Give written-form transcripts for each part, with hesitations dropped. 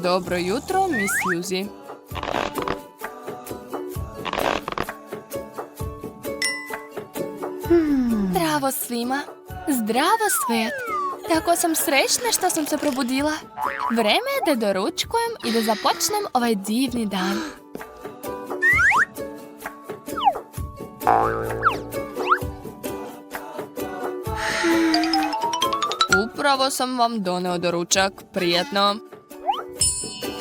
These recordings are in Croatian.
Dobro jutro, Miss Suzy. Zdravo svima. Zdravo svet. Tako sam srećna što sam se probudila. Vreme je da doručkujem i da započnem ovaj divni dan. Upravo sam vam doneo doručak. Prijetno.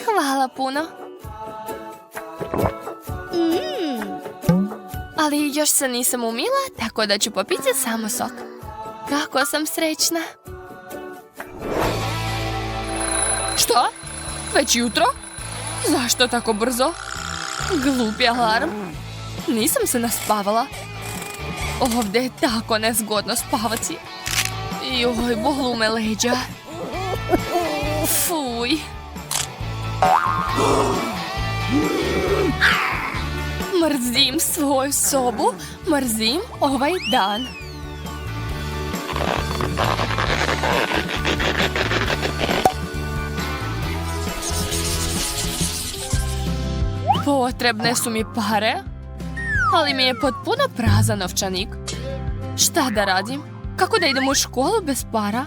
Hvala puno. Ali još se nisam umila, tako da ću popiti samo sok. Kako sam srećna. Što? Već jutro? Zašto tako brzo? Glupi alarm. Nisam se naspavala. Ovdje je tako nezgodno spavati. Joj, bolu me leđa. Fuj. Mrzim svoju sobu. Mrzim ovaj dan. Potrebne su mi pare, ali mi je potpuno prazan novčanik. Šta da radim? Kako da idem u školu bez para?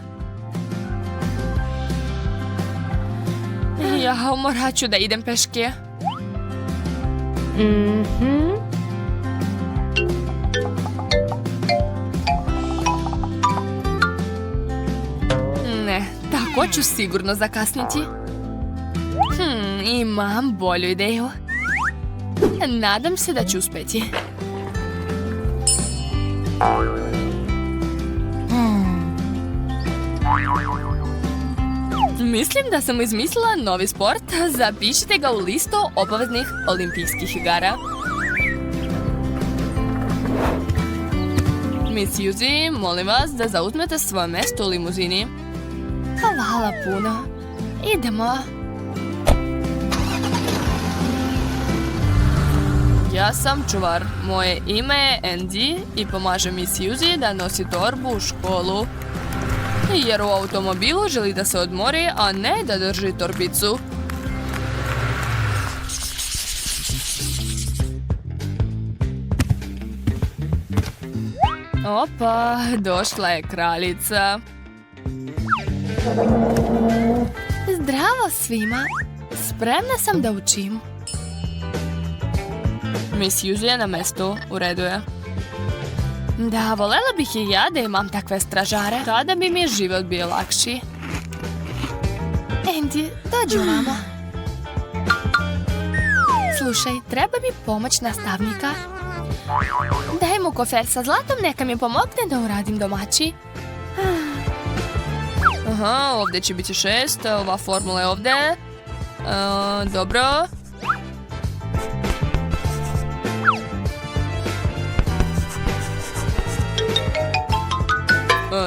Ja morat ću da idem peške. Ne, tako ću sigurno zakasniti. Imam bolju ideju. Nadam se da ću uspjeti. Mislim da sam izmislila novi sport. Zapišite ga u listu obaveznih olimpijskih igara. Miss Suzy, molim vas da zauzmete svoje mjesto u limuzini. Hvala puno. Idemo. Ja sam čuvar. Moje ime je Andy i pomažem Miss Suzy da nosi torbu u školu. Jer u automobilu želi da se odmori, a ne da drži torbicu. Opa, došla je kraljica. Zdravo svima. Spremna sam da učim. Miss Suzy je na mjestu. U redu je. Da, voljela bih i ja da imam takve stražare. Tada bi mi život bio lakši. Andy, dođi ovamo. Slušaj, treba mi pomoć nastavnika. Daj mu kofer sa zlatom, neka mi pomogne da uradim domaći. Aha, ovdje će biti 6. Ova formula je ovdje. Dobro.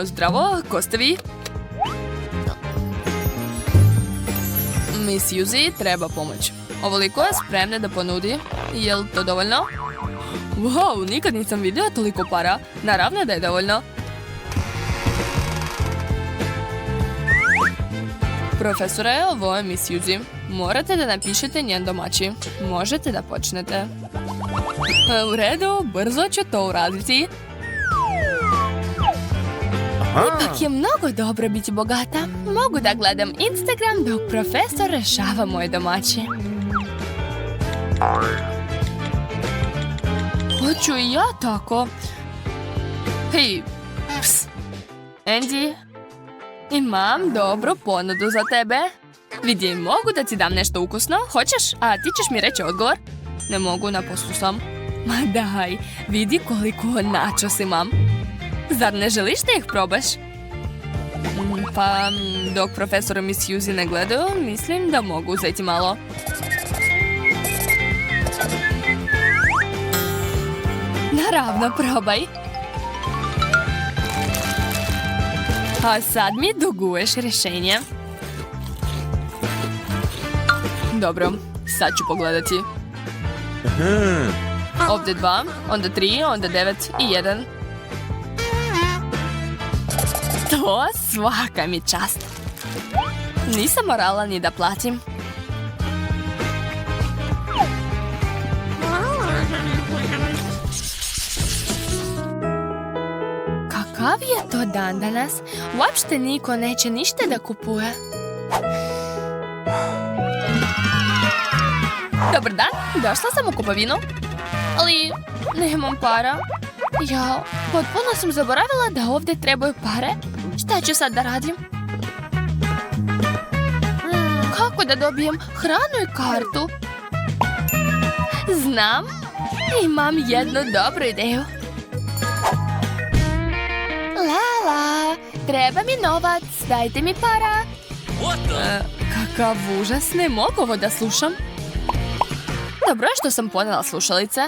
Zdravo, ko ste vi? Miss Suzy treba pomoć. Ovoliko je spremna da ponudi. Je li to dovoljno? Wow, nikad nisam vidio toliko para. Naravno da je dovoljno. Profesore, ovo je Miss Suzy. Morate da napišete njen domaći. Možete da počnete. U redu, brzo ću to uraditi. Ipak je mnogo dobro biti bogata. Mogu da gledam Instagram dok profesor rešava moje domaće. Hoću i ja tako. Hej, ps. Andy, imam dobru ponudu za tebe. Vidi, mogu da ti dam nešto ukusno? Hoćeš? A ti ćeš mi reći odgovor? Ne mogu, na poslu sam. Ma daj, vidi koliko načos imam. Zar ne želiš da ih probaš? Pa, dok profesor i Miss Suzy ne gledaju, mislim da mogu uzeti malo. Naravno, probaj. A sad mi duguješ rješenje. Dobro, sad ću pogledati. Ovdje 2, onda 3, onda 9 i 1. To svaka mi čast. Nisam morala ni da platim. Kakav je to dan danas? Uopšte niko neće ništa da kupuje. Dobar dan, došla sam u kupovinu. Ali nemam para. Ja, potpuno sam zaboravila da ovdje trebaju pare. Šta ću sad da radim? Kako da dobijem hranu i kartu? Znam, imam jednu dobru ideju. Lala, treba mi novac, dajte mi para. Kakav užas, ne mogu ovo da slušam. Dobro je što sam ponela slušalice.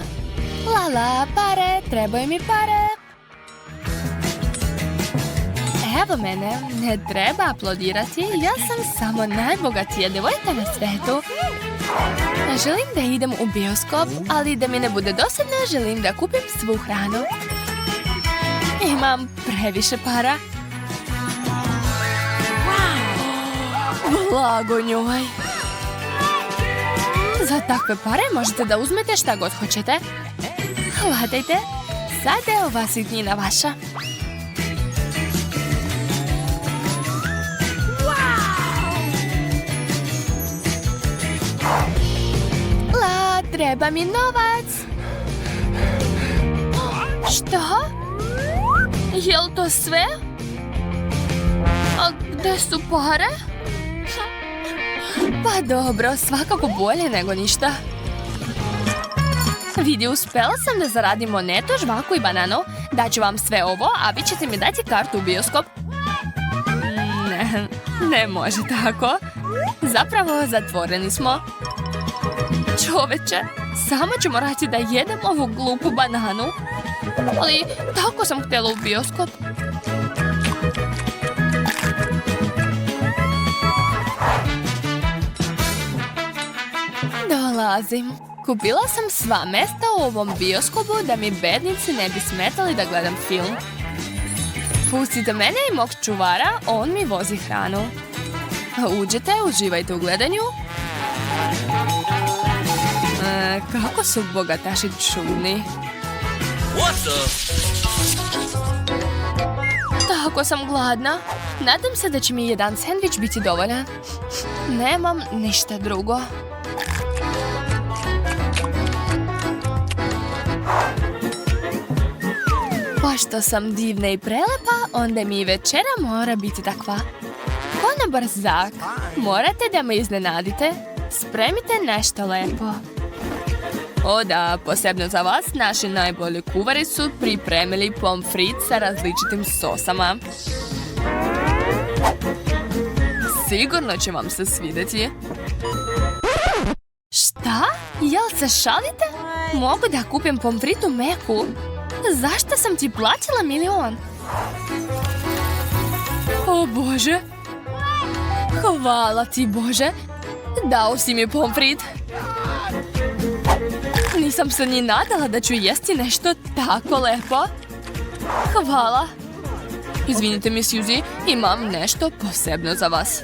Lala, pare, trebaju mi pare. Evo mene, ne treba aplaudirati, ja sam samo najbogatija djevojka na svijetu. Želim da idem u bioskop, ali da mi ne bude dosadno, želim da kupim svu hranu. Imam previše para. Blago njoj. Za takve pare možete da uzmete šta god hoćete. Hvatajte, sad je ova sitnina vaša. La, treba mi novac. Šta? Jel to sve? A gde su pare? Pa dobro, svakako bolje nego ništa. Vidi, uspela sam da zaradim monetu, žvaku i bananu. Daću vam sve ovo, a vi ćete mi dati kartu u bioskop. Ne može tako. Zapravo, zatvoreni smo. Čoveče, samo ću morati da jedem ovu glupu bananu. Ali tako sam htjela u bioskop. Dolazim. Kupila sam sva mesta u ovom bioskopu da mi bednici ne bi smetali da gledam film. Pustite mene i mog čuvara, on mi vozi hranu. Uđite, uživajte u gledanju. Kako su bogataši čudni. Tako sam gladna. Nadam se da će mi jedan sendvič biti dovoljan. Nemam ništa drugo. Pošto sam divna i prelepa, onda mi i večera mora biti takva. Konobar Zak, morate da me iznenadite. Spremite nešto lepo. O da, posebno za vas, naši najbolji kuvari su pripremili pomfrit sa različitim sosama. Sigurno će vam se svidjeti. Šta? Jel se šalite? Mogu da kupim pomfrit u Meku? Zašto sam ti platila 1.000.000? O Bože! Hvala ti Bože! Dao si mi pomfrit. Nisam se ni nadala da ću jesti nešto tako lepo. Hvala. Izvinite mi, Suzy, imam nešto posebno za vas.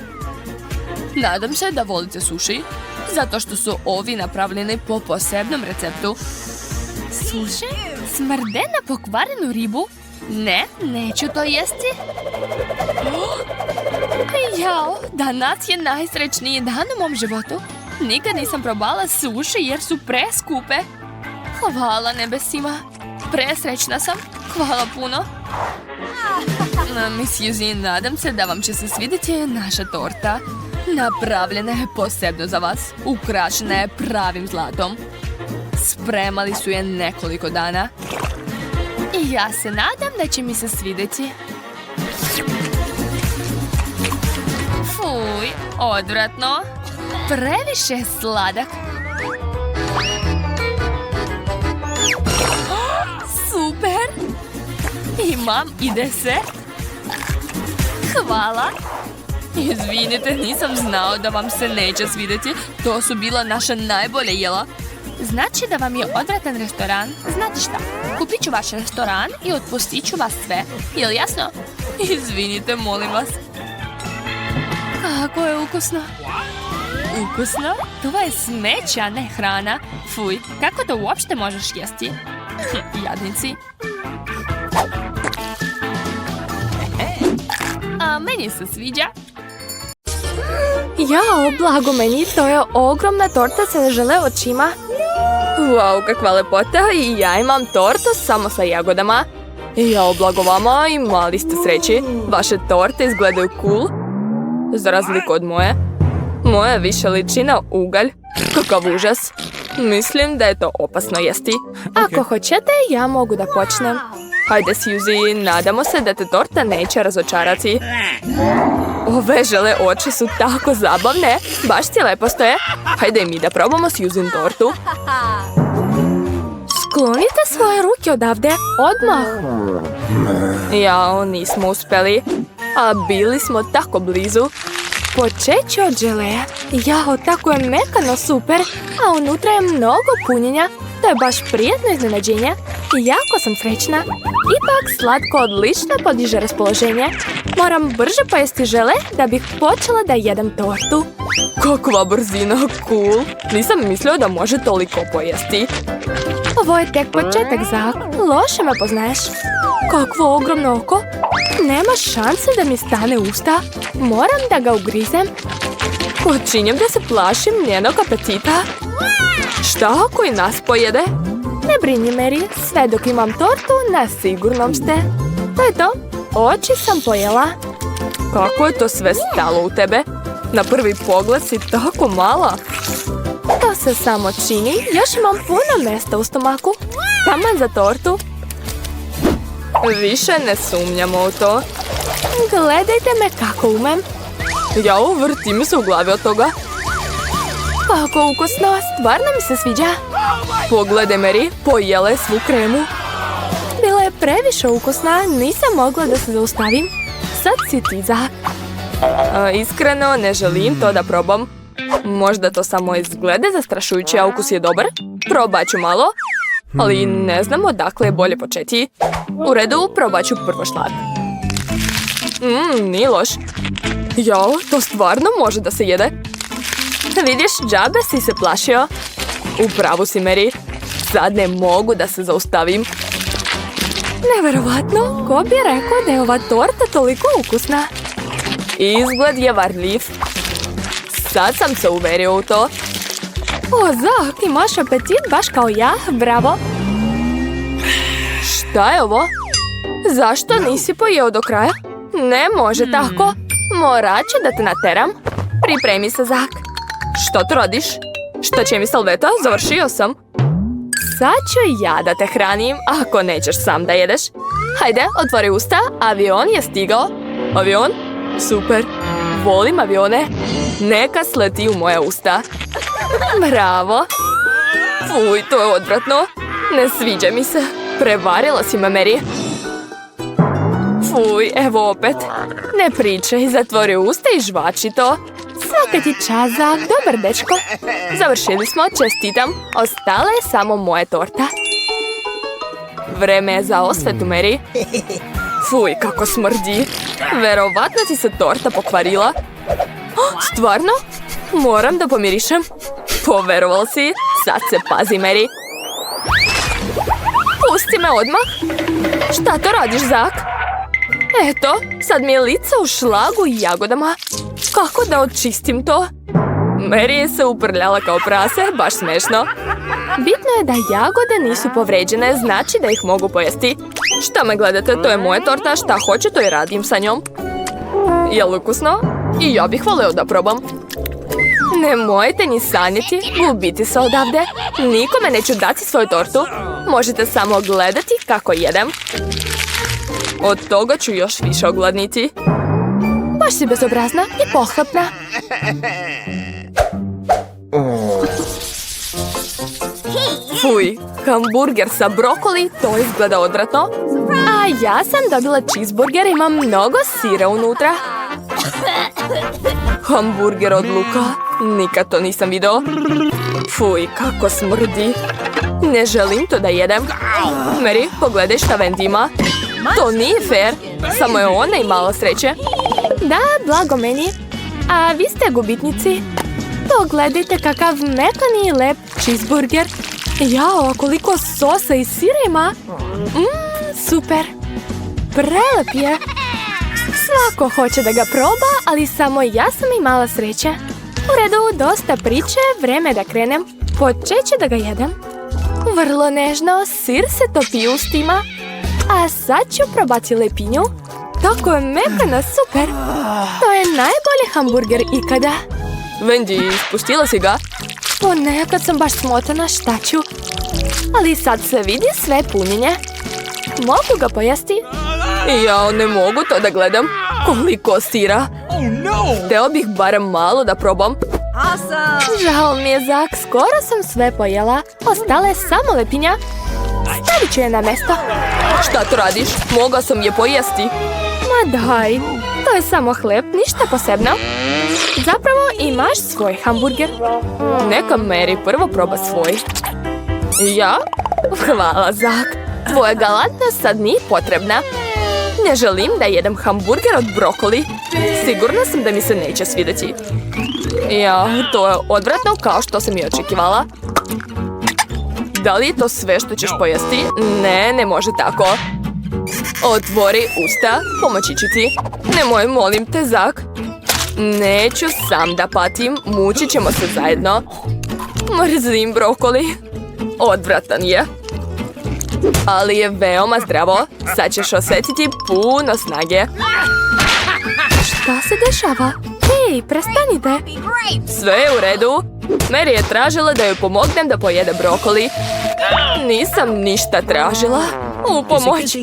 Nadam se da volite sushi, zato što su ovi napravljeni po posebnom receptu. Sushi? Smrde na pokvarenu ribu? Ne, neću to jesti. Jao, danas je najsrećniji dan u mom životu. Nikad nisam probala sushi jer su preskupe. Hvala nebesima. Presrećna sam. Hvala puno. Miss Suzy, nadam se da vam će se svidjeti naša torta. Napravljena je posebno za vas. Ukrašena je pravim zlatom. Spremali su je nekoliko dana. I ja se nadam da će mi se svidjeti. Fuj, odvratno. Previše sladak. Super. Imam i desert. Hvala. Izvinite, nisam znao da vam se neće svidjeti. To su bila naša najbolja jela. Znači da vam je odvratan restoran. Znate šta? Kupit ću vaš restoran i otpustit ću vas sve. Je li jasno? Izvinite, molim vas. Kako je ukusno. Ukusno? To je smeće, a ne hrana. Fuj, kako to uopšte možeš jesti? Jadnici. meni se sviđa. Jao, blago meni, to je ogromna torta sa žele očima. Wow, kakva lepota, i ja imam tortu samo sa jagodama. Jao, blago vama, imali ste sreći. Vaše torte izgledaju cool, za razliku od moje. Moja više liči na ugalj. Kakav užas. Mislim da je to opasno jesti. Ako hoćete, ja mogu da počnem. Hajde, Suzy, nadamo se da te torta neće razočarati. Ove žele oči su tako zabavne. Baš ti lepo stoje. Hajde mi da probamo Suzyn tortu. Sklonite svoje ruke odavde, odmah. Jao, nismo uspjeli. A bili smo tako blizu. Počet ću od želeja. Jao, tako je mekano super. A unutra je mnogo punjenja. To je baš prijetno iznenađenje. Jako sam srećna. Ipak slatko odlično podiže raspoloženje. Moram brže pojesti žele da bih počela da jedem tortu. Kakva brzina, cool. Nisam mislio da može toliko pojesti. Ovo je tek početak, Zak. Loše me poznaješ. Kakvo ogromno oko. Nema šanse da mi stane usta. Moram da ga ugrizem. Počinjem da se plašim njenog apetita. Šta ako i nas pojede? Ne brini, Mary, sve dok imam tortu, na sigurnom ste. To je to. Oči sam pojela. Kako je to sve stalo u tebe? Na prvi pogled si tako mala. To se samo čini. Još imam puno mjesta u stomaku. Taman za tortu. Više ne sumnjamo u to. Gledajte me kako umem. Jao, vrti mi se u glavi od toga. Kako ukusno, stvarno mi se sviđa. Pogledaj, Mary, pojela je svu kremu. Bila je previše ukusna, nisam mogla da se zaustavim. Sad si ti, Zak. Iskreno, ne želim to da probam. Možda to samo izgleda zastrašujuće, a ukus je dobar. Probat ću malo, ali ne znam odakle je bolje početi. U redu, probat ću prvo šlag. Nije loš. Jao, to stvarno može da se jede. Vidiš, džabe si se plašio. U pravu si, Mary. Sad ne mogu da se zaustavim. Neverovatno, ko bi rekao da je ova torta toliko ukusna? Izgled je varljiv. Sad sam se uverio u to. O, Zak, imaš apetit baš kao ja, bravo. Šta je ovo? Zašto nisi pojeo do kraja? Ne može tako. Morat ću da te nateram. Pripremi se, Zak. Što to radiš? Šta će mi salveta? Završio sam. Sad ću ja da te hranim, ako nećeš sam da jedeš. Hajde, otvori usta, avion je stigao. Avion? Super. Volim avione. Neka sleti u moje usta. Bravo. Fuj, to je odvratno. Ne sviđa mi se. Prevarila si me, Mary. Fuj, evo opet. Ne pričaj, zatvori usta i žvači to. Svaka ti čast, Zak, dobar dečko. Završili smo, čestitam. Ostala je samo moja torta. Vreme je za osvetu, Mary. Fuj, kako smrdi. Verovatno ti se torta pokvarila. Stvarno? Moram da pomirišem. Poveroval si? Sad se pazi, Mary. Pusti me odmah. Šta to radiš, Zak? Eto, sad mi je lice u šlagu i jagodama. Kako da očistim to? Mary je se uprljala kao prase, baš smešno. Bitno je da jagode nisu povređene, znači da ih mogu pojesti. Šta me gledate, to je moja torta, šta hoću to i radim sa njom. Jel ukusno? I ja bih voleo da probam. Nemojte ni sanjati, gubiti se odavde. Nikome neću dati svoju tortu. Možete samo gledati kako jedem. Od toga ću još više ogladniti. Baš si bezobrazna i pohlepna. Fuj, hamburger sa brokoli, to izgleda odvratno. A ja sam dobila cheeseburger, ima mnogo sira unutra. Hamburger od luka, nikad to nisam video. Fuj, kako smrdi. Ne želim to da jedem. Mary, pogledaj šta Wendy ima. To nije fair. Samo je ona imala sreće. Da, blago meni. A vi ste gubitnici. Pogledajte kakav mekani i lep cheeseburger. Jao, koliko sosa i sira ima. Super. Prelep je. Svako hoće da ga proba, ali samo ja sam imala sreće. U redu, dosta priče, vreme da krenem. Počet ću da ga jedem. Vrlo nežno, sir se topi u ustima. A sad ću probati lepinju. Tako je mekana, super. To je najbolji hamburger ikada. Wendy, spustila si ga? Ponekad sam baš smotana, šta ću? Ali sad se vidi sve punjenje. Mogu ga pojesti? Ja ne mogu to da gledam. Koliko sira. Hteo bih barem malo da probam. Žao mi je, Zak, skoro sam sve pojela. Ostala je samo lepinja. Stavit ću je na mesto. Šta to radiš? Mogao sam je pojesti. Ma daj, to je samo hleb, ništa posebno. Zapravo imaš svoj hamburger. Neka Mary prvo proba svoj. Ja? Hvala, Zak. Tvoja galantnost sad nije potrebna. Ne želim da jedem hamburger od brokoli. Sigurna sam da mi se neće svidjeti. Ja, to je odvratno kao što sam i očekivala. Da li je to sve što ćeš pojesti? Ne, ne može tako. Otvori usta, pomoći ću ti. Nemoj, molim te, Zak. Neću sam da patim, mučit ćemo se zajedno. Mrzim brokoli. Odvratan je. Ali je veoma zdravo. Sad ćeš osjetiti puno snage. Šta se dešava? Hej, prestanite. Sve je u redu. Mary je tražila da joj pomognem da pojede brokoli. Nisam ništa tražila. U pomoć.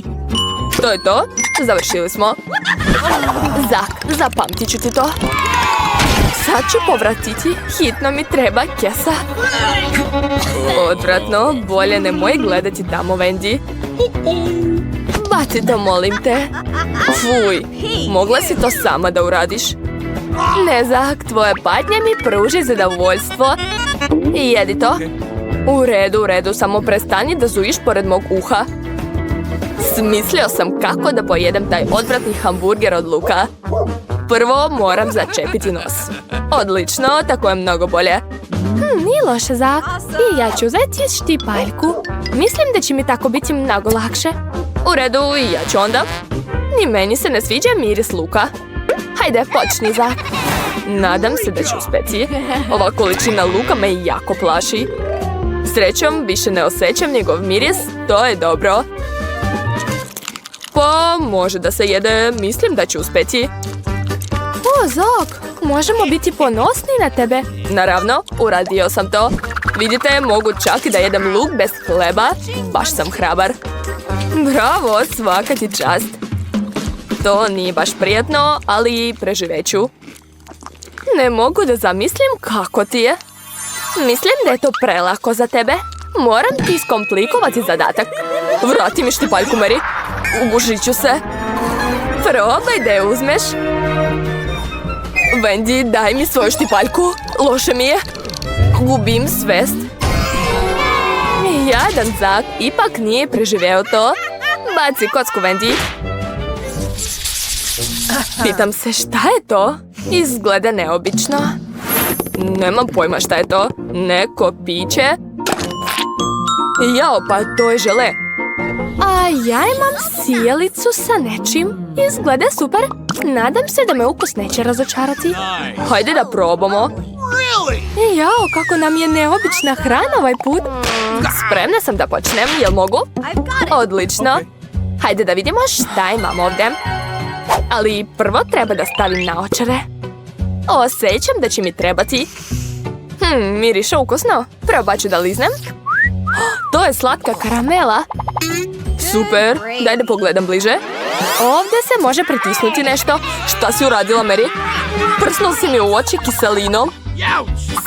To je to. Završili smo. Zak, zapamtit ću ti to. Sad ću povratiti. Hitno mi treba kesa. Odvratno. Bolje nemoj gledati tamo, Wendy. Baci to, molim te. Fuj. Mogla si to sama da uradiš. Ne, Zak, tvoje patnje mi pruži zadovoljstvo. Jedi to. U redu, samo prestani da zujiš pored mog uha. Smislio sam kako da pojedem taj odvratni hamburger od luka. Prvo moram začepiti nos. Odlično, tako je mnogo bolje. Nije loše, Zak. I ja ću uzeti štipaljku. Mislim da će mi tako biti mnogo lakše. U redu, i ja ću onda. Ni meni se ne sviđa miris luka. Hajde, počni, Zak. Nadam se da ću uspjeti. Ova količina luka me jako plaši. Srećom, više ne osjećam njegov miris, to je dobro. Pa, može da se jede, mislim da ću uspjeti. O, Zak, možemo biti ponosni na tebe. Naravno, uradio sam to. Vidite, mogu čak i da jedem luk bez hleba. Baš sam hrabar. Bravo, svaka ti čast. To nije baš prijatno, ali preživeću. Ne mogu da zamislim kako ti je. Mislim da je to prelako za tebe. Moram ti iskomplikovati zadatak. Vrati mi štipaljku, Mary. Ugušit ću se. Probaj da je uzmeš. Wendy, daj mi svoju štipaljku. Loše mi je. Gubim svest. Jadan Zak ipak nije preživeo to. Baci kocku, Wendy. Pitam se šta je to? Izgleda neobično. Nemam pojma šta je to. Neko piće. Jao, pa to je žele. A ja imam sijalicu sa nečim. Izgleda super. Nadam se da me ukus neće razočarati. Hajde da probamo. Jao, kako nam je neobična hrana ovaj put. Spremna sam da počnem, jel mogu? Odlično. Hajde da vidimo šta imam ovdje. Ali prvo treba da stavim naočare. Osjećam da će mi trebati. Miriše ukusno. Probat ću da liznem. To je slatka karamela. Super, daj da pogledam bliže. Ovdje se može pritisnuti nešto. Šta si uradila, Mary? Prsnuo si mi u oči kiselinom.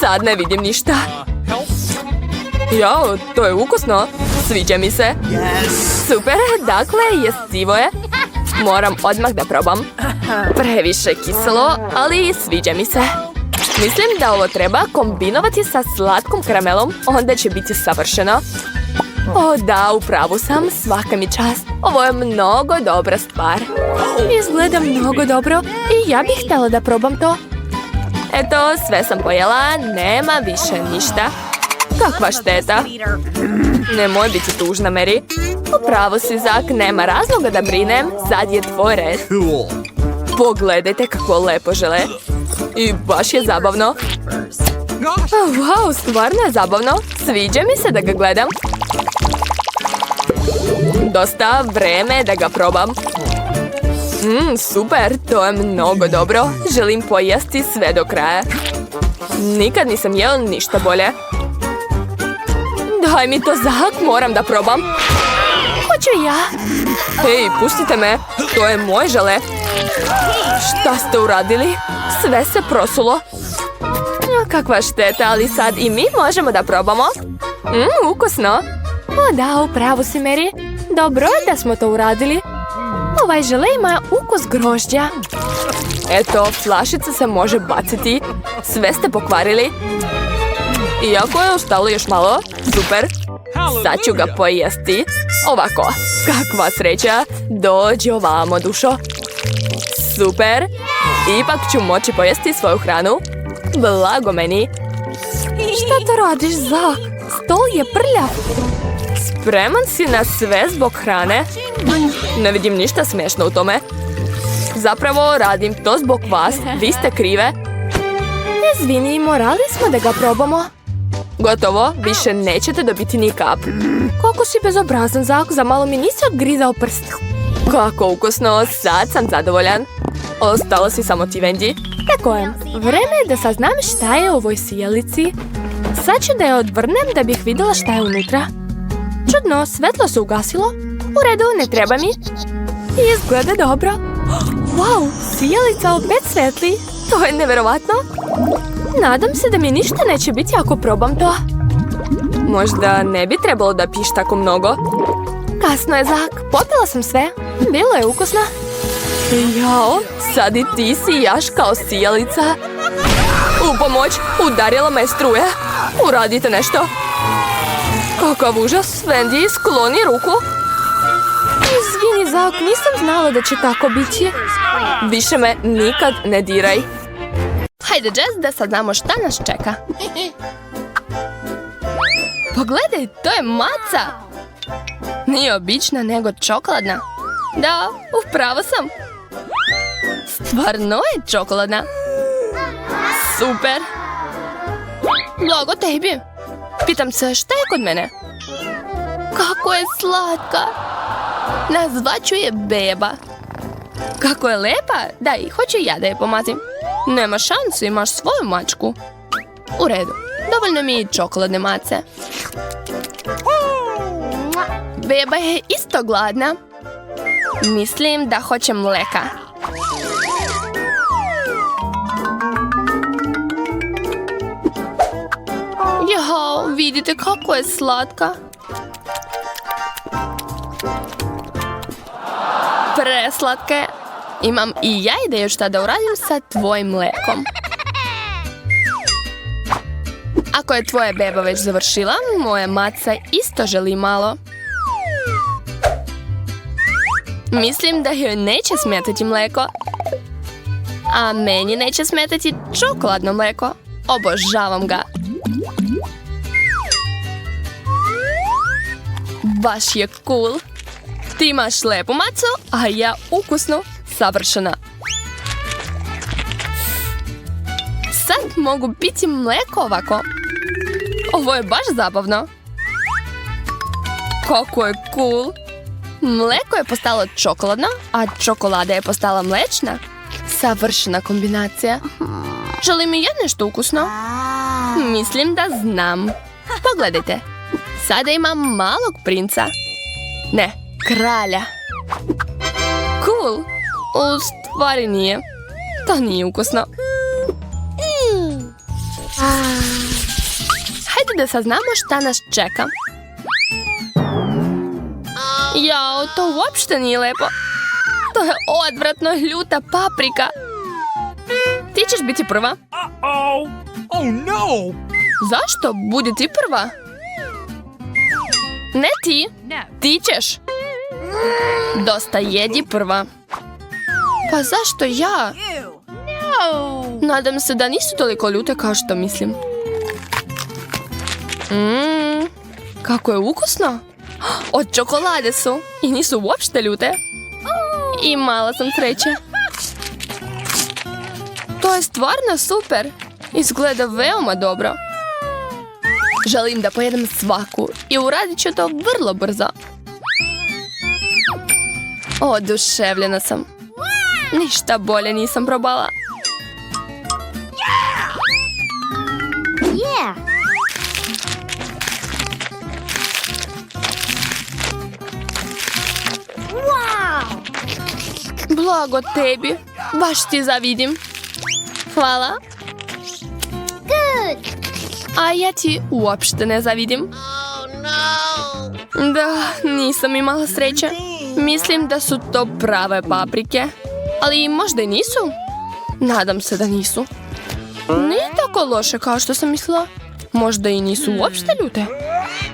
Sad ne vidim ništa. Jao, to je ukusno. Sviđa mi se. Super, dakle, jestivo je. Moram odmah da probam. Previše kiselo, ali sviđa mi se. Mislim da ovo treba kombinovati sa slatkom karamelom, onda će biti savršeno. O da, u pravu sam, svaka mi čast. Ovo je mnogo dobra stvar. Izgleda mnogo dobro i ja bih htjela da probam to. Eto, sve sam pojela, nema više ništa. Kakva šteta. Nemoj biti tužna, Mary. U pravu si, Zak, nema razloga da brinem, sad je tvoj red. Pogledajte kako lepo žele. I baš je zabavno. Wow, stvarno je zabavno. Sviđa mi se da ga gledam. Dosta vreme da ga probam. Super, to je mnogo dobro. Želim pojesti sve do kraja. Nikad nisam jeo ništa bolje. Daj mi to, Zak, moram da probam. Hoću ja. Hej, pustite me. To je moj žele. Šta ste uradili? Sve se prosulo. Kakva šteta, ali sad i mi možemo da probamo. Ukusno. O da, upravo si, Mary. Dobro je da smo to uradili. Ovaj žele ima ukus grožđa. Eto, flašica se može baciti. Sve ste pokvarili. Iako je ostalo još malo. Super. Sad ću ga pojesti. Ovako. Kakva sreća. Dođi ovamo, dušo. Super. Ipak ću moći pojesti svoju hranu. Blago meni. Šta to radiš, Zak? Stol je prljav. Spreman si na sve zbog hrane? Ne vidim ništa smiješno u tome. Zapravo radim to zbog vas. Vi ste krive. Izvini, morali smo da ga probamo. Gotovo, više nećete dobiti ni kap. Kako si bezobrazan, Zak, za malo mi nisi odgrizao prst. Kako ukusno, sad sam zadovoljan. Ostalo si samo ti, Wendy. Tako je, vreme je da saznam šta je u ovoj sijalici. Sad ću da je odvrnem da bih vidjela šta je unutra. Čudno, svetlo se ugasilo. U redu, ne treba mi. Izgleda dobro. Wow, sijalica opet svetli. To je neverovatno. Nadam se da mi ništa neće biti ako probam to. Možda ne bi trebalo da piš tako mnogo. Kasno je, Zak. Popila sam sve. Bilo je ukusno. Jao, sad i ti si jaš kao sijalica. U pomoć, udarila me struja. Uradite nešto. Kakav užas, Wendy, skloni ruku. Izvini, Zak, nisam znala da će tako biti. Više me nikad ne diraj. Hajde, Jess, da sad znamo šta nas čeka. Pogledaj, to je maca. Nije obična, nego čokoladna. Da, upravo sam. Stvarno je čokoladna. Super. Blago tebi. Pitam se šta je kod mene. Kako je slatka. Nazvaću je beba. Kako je lepa. Daj, hoću ja da je pomazim. Nema šansu, imaš svoju mačku. U redu, dovoljno mi i čokoladne mace. Beba je isto gladna. Mislim da hoće mleka. Jao, vidite kako je slatka. Preslatka je. Imam i ja ideju šta da uradim sa tvojim mlekom. Ako je tvoja beba već završila, moja maca isto želi malo. Mislim da joj neće smetati mleko. A meni neće smetati čokoladno mleko. Obožavam ga. Baš je cool. Ti imaš lepu macu, a ja ukusnu. Savršena. Sad mogu piti mleko ovako. Ovo je baš zabavno. Kako je cool. Mleko je postalo čokoladno, a čokolada je postala mlečna. Savršena kombinacija. Želim i ja nešto ukusno? Mislim da znam. Pogledajte. Sada imam malog princa. Ne, kralja. Cool. U stvari nije. To nije ukusno. Hajde da saznamo šta nas čeka. Jao, to uopšte nije lepo. To je odvratno ljuta paprika. Ti ćeš biti prva. Oh no! Zašto? Budi ti prva. Ne ti. Ti ćeš. Dosta jedi prva. Pa zašto ja? Nadam se da nisu toliko ljute kao što mislim. Kako je ukusno. Od čokolade su. I nisu uopšte ljute. I mala sam sreće. To je stvarno super. Izgleda veoma dobro. Želim da pojedem svaku i uradit ću to vrlo brzo. Oduševljena sam. Ništa bolje nisam probala. Blago tebi. Baš ti zavidim. Hvala. A ja ti uopšte ne zavidim. Da, nisam imala sreće. Mislim da su to prave paprike. Ali možda i nisu. Nadam se da nisu. Nije tako loše kao što sam mislila. Možda i nisu uopšte ljute.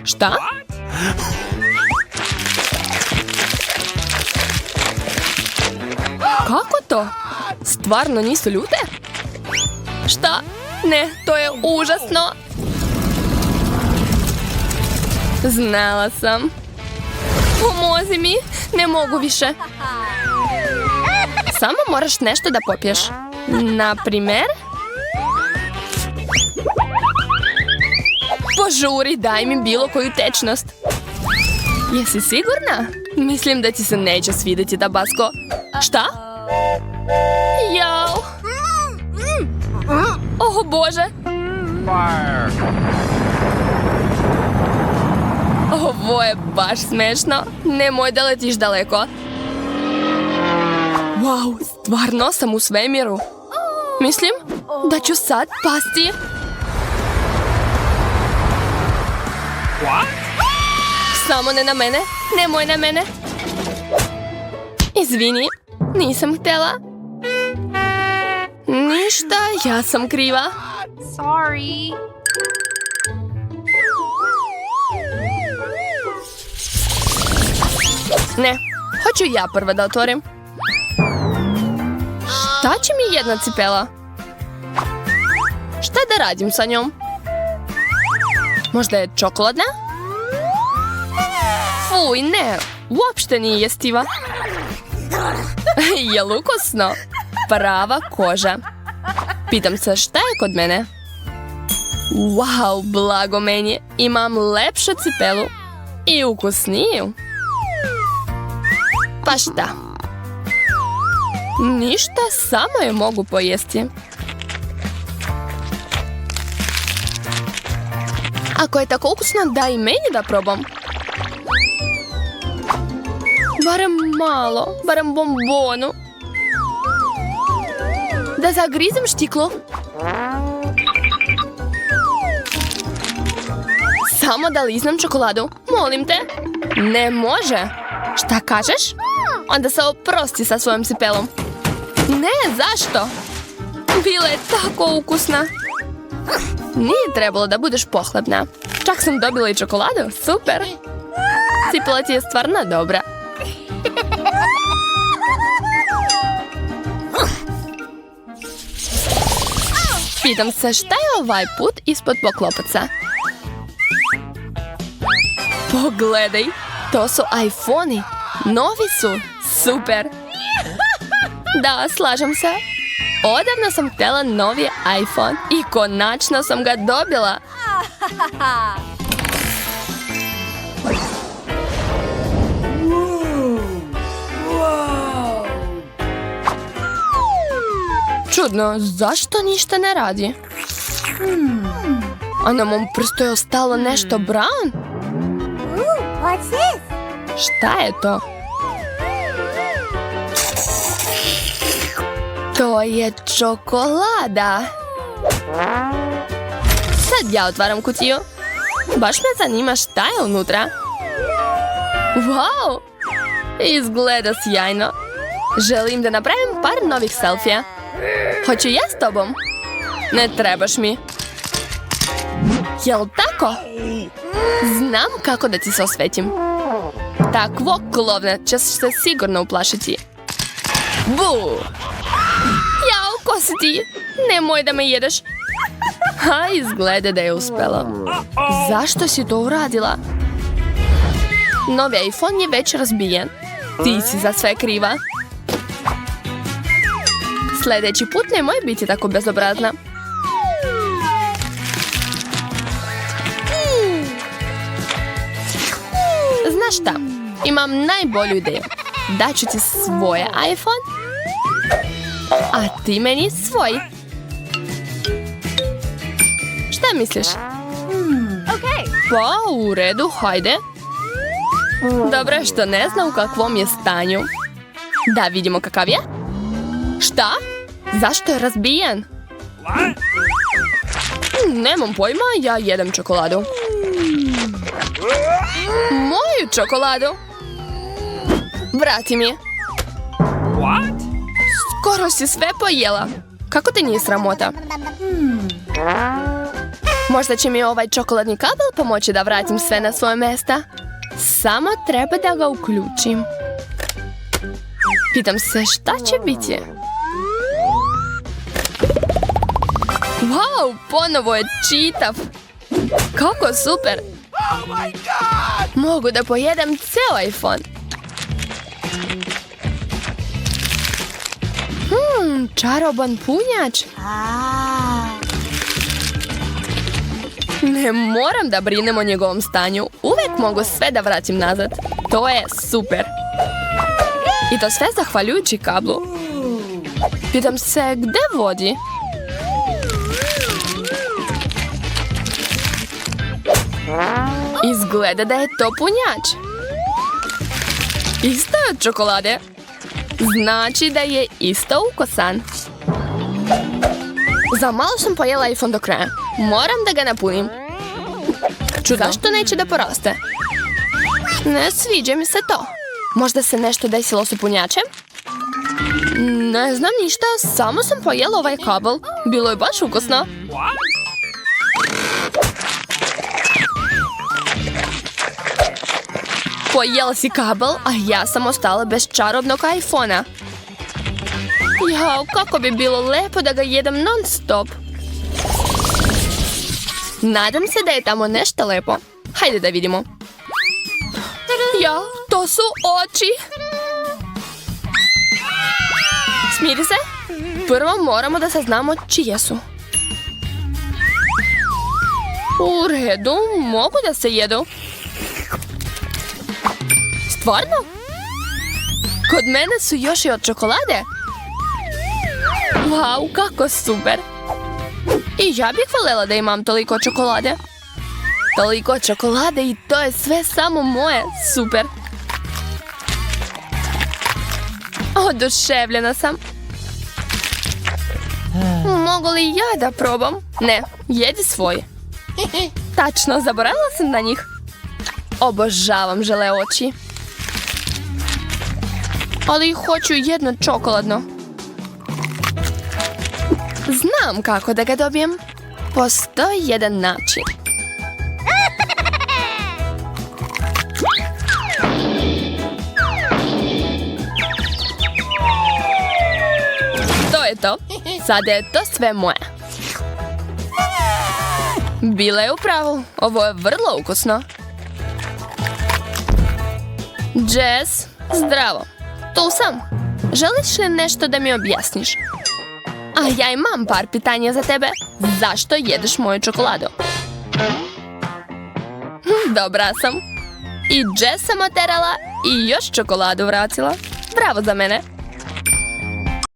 Šta? Kako to? Stvarno nisu ljute? Šta? Ne, to je užasno. Znala sam. Pomozi mi, ne mogu više. Samo moraš nešto da popiješ. Naprimjer? Požuri, daj mi bilo koju tečnost. Jesi sigurna? Mislim da ti se neće svidjeti, Tabasco. Šta? Jao. Oh, Bože. Ovo je baš smešno. Nemoj da letiš daleko. Wow, stvarno sam u svemiru. Mislim da ću sad pasti. Samo ne na mene. Nemoj na mene. Izvini, nisam htjela. Ništa, ja sam kriva. Sorry. Ne, hoću ja prva da otvorim. Šta će mi jedna cipela? Šta da radim sa njom? Možda je čokoladna? Fuj, ne, uopšte nije jestiva. Je li ukusno? Prava koža. Pitam se šta je kod mene? Wow, blago meni. Imam lepšu cipelu. I ukusniju. Pa šta? Ništa, samo je mogu pojesti. Ako je tako ukusno, daj i meni da probam. Barem malo, barem bombonu. Da zagrizem štiklu. Samo da liznem čokoladu, molim te. Ne može. Šta kažeš? Onda se oprosti sa svojom cipelom. Ne, zašto? Bila je tako ukusna. Nije trebalo da budeš pohlepna. Čak sam dobila i čokoladu, super. Cipela ti je stvarno dobra. Pitam se šta je ovaj put ispod poklopaca. Pogledaj, to su iPhone-i. Novi su, super. Da, slažem se. Odavno sam htjela novi iPhone i konačno sam ga dobila. Čudno, zašto ništa ne radi? A na mom prstu je ostalo nešto brown? What's this? Šta je to? To je čokolada. Sad ja otvaram kutiju. Baš me zanima šta je unutra. Wow! Izgleda sjajno. Želim da napravim par novih selfija. Hoću ja s tobom? Ne trebaš mi. Jel tako? Znam kako da ti se osvetim. Takvo klovne ćeš se sigurno uplašiti. Bu! Jao, ko si ti? Nemoj da me jedeš. Ha, izgleda da je uspela. Zašto si to uradila? Novi iPhone je već razbijen. Ti si za sve kriva. Sljedeći put nemoj biti tako bezobrazna. Znaš šta? Imam najbolju ideju. Daću ti svoje iPhone, a ti meni svoj. Šta misliš? Pa, u redu, hajde. Dobro je što ne zna u kakvom je stanju. Da vidimo kakav je. Šta? Zašto je razbijen? Nemam pojma, ja jedem čokoladu. Moju čokoladu? Vrati mi je. What? Skoro si sve pojela. Kako te nije sramota? Možda će mi ovaj čokoladni kabel pomoći da vratim sve na svoje mjesta. Samo treba da ga uključim. Pitam se šta će biti. Wow, ponovo je čitav. Kako super. Oh my god! Mogu da pojedem ceo iPhone. Čaroban punjač. Ne moram da brinem o njegovom stanju. Uvijek mogu sve da vratim nazad. To je super. I to sve zahvaljujući kablu. Pitam se gde vodi? Izgleda da je to punjač. Isto je od čokolade. Znači da je isto ukosan. Za malo sam pojela iPhone do kraja. Moram da ga napunim. Čudno. Zašto neće da poraste? Ne sviđa mi se to. Možda se nešto desilo s punjačem? Ne znam ništa, samo sam pojela ovaj kabel. Bilo je baš ukusno. Pojela si kabel, a ja sam ostala bez čarobnog iPhona. Jao, kako bi bilo lepo da ga jedem non stop. Nadam se da je tamo nešto lepo. Hajde da vidimo. Ja, to su oči. Smiri se. Prvo moramo da saznamo čije su. U redu, mogu da se jedu. Stvarno? Kod mene su još i od čokolade. Wow, kako super. I ja bih voljela da imam toliko čokolade. Toliko čokolade i to je sve samo moje. Super. Oduševljena sam. Mogu li ja da probam? Ne, jedi svoj. Tačno, zaboravila sam na njih. Obožavam žele oči. Ali hoću jedno čokoladno. Znam kako da ga dobijem. Postoji jedan način. To je to. Sada je to sve moje. Bila je u pravu. Ovo je vrlo ukusno. Jess, zdravo. Tu sam. Želiš li nešto da mi objasniš? A ja imam par pitanja za tebe. Zašto jedeš moju čokoladu? Dobra sam. I Jess sam oterala i još čokoladu vratila. Bravo za mene.